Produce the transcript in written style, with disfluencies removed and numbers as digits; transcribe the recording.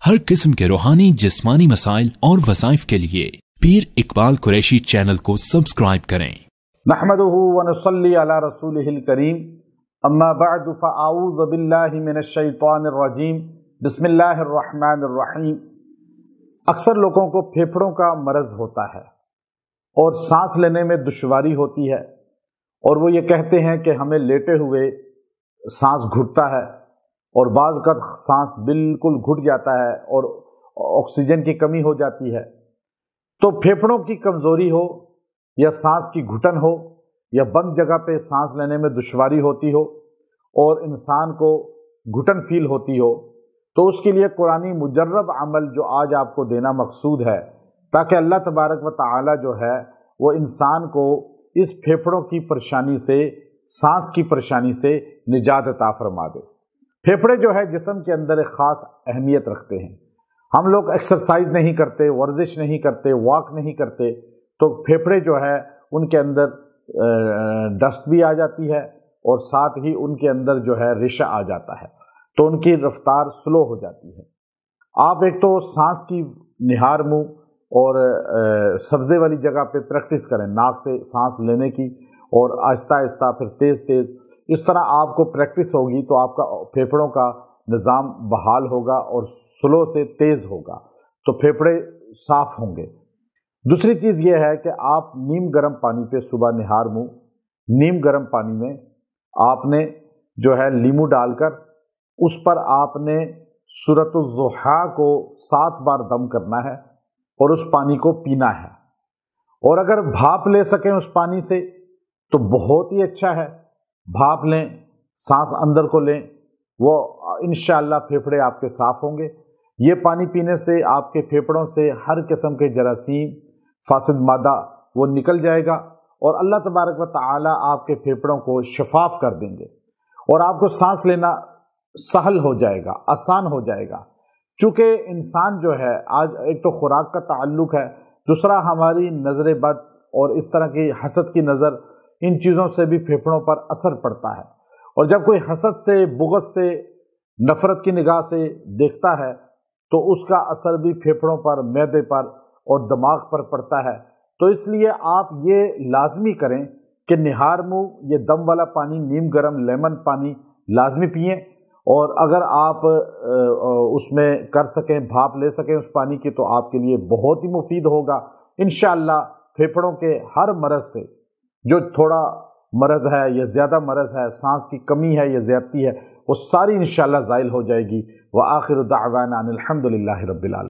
हर किस्म के रूहानी जिस्मानी मसाइल और वज़ाइफ के लिए पीर इकबाल कुरैशी चैनल को सब्सक्राइब करें। नहमदुहु व नुसल्ली अला रसूलिहिल करीम, अम्मा बअद फ़अऊज़ु बिल्लाहि मिनश शैतानिर रजीम, बिस्मिल्लाहिर रहमानिर रहीम। अक्सर लोगों को फेफड़ों का मरज़ होता है और सांस लेने में दुश्वारी होती है, और वो ये कहते हैं कि हमें लेटे हुए सांस घुटता है और बाज़ का सांस बिल्कुल घुट जाता है और ऑक्सीजन की कमी हो जाती है। तो फेफड़ों की कमज़ोरी हो या सांस की घुटन हो या बंद जगह पे सांस लेने में दुश्वारी होती हो और इंसान को घुटन फील होती हो, तो उसके लिए कुरानी मुजर्रब अमल जो आज आपको देना मकसूद है, ताकि अल्लाह तबारक व तआला जो है वो इंसान को इस फेफड़ों की परेशानी से, सांस की परेशानी से निजात अता फरमा दे। फेफड़े जो है जिस्म के अंदर एक ख़ास अहमियत रखते हैं। हम लोग एक्सरसाइज नहीं करते, वर्जिश नहीं करते, वॉक नहीं करते, तो फेफड़े जो है उनके अंदर डस्ट भी आ जाती है और साथ ही उनके अंदर जो है रेशा आ जाता है, तो उनकी रफ्तार स्लो हो जाती है। आप एक तो सांस की निहार मुँह और सब्ज़े वाली जगह पे प्रैक्टिस करें, नाक से सांस लेने की, और आहिस्ता आहिस्ता फिर तेज़ तेज़, इस तरह आपको प्रैक्टिस होगी तो आपका फेफड़ों का निज़ाम बहाल होगा और स्लो से तेज़ होगा, तो फेफड़े साफ़ होंगे। दूसरी चीज़ ये है कि आप नीम गर्म पानी पे सुबह निहार मुँह, नीम गर्म पानी में आपने जो है लीमू डालकर उस पर आपने सूरतुल ज़ुहा को 7 बार दम करना है और उस पानी को पीना है। और अगर भाप ले सकें उस पानी से तो बहुत ही अच्छा है, भाप लें, सांस अंदर को लें, वो इंशाअल्लाह फेफड़े आपके साफ़ होंगे। ये पानी पीने से आपके फेफड़ों से हर किस्म के जरासीम, फासिद मादा वो निकल जाएगा और अल्लाह तबारक व तआला आपके फेफड़ों को शफाफ कर देंगे और आपको सांस लेना सहल हो जाएगा, आसान हो जाएगा। चूँकि इंसान जो है आज एक तो खुराक का ताल्लुक़ है, दूसरा हमारी नज़र बद और इस तरह की हसद की नज़र, इन चीज़ों से भी फेफड़ों पर असर पड़ता है। और जब कोई हसद से, बुग़्ज़ से, नफ़रत की निगाह से देखता है तो उसका असर भी फेफड़ों पर, मैदे पर और दिमाग पर पड़ता है। तो इसलिए आप ये लाजमी करें कि निहार मुँह ये दम वाला पानी, नीम गर्म लेमन पानी लाजमी पिएं, और अगर आप उसमें कर सकें, भाप ले सकें उस पानी की, तो आपके लिए बहुत ही मुफीद होगा। इंशाअल्लाह फेफड़ों के हर मरज़ से, जो थोड़ा मरज़ है या ज़्यादा मरज़ है, सांस की कमी है या ज़्यादती है, वो सारी इंशाअल्लाह ज़ाइल हो जाएगी। व आखिर दाअवाना अनिल हम्दुलिल्लाहि रब्बिल आलमीन।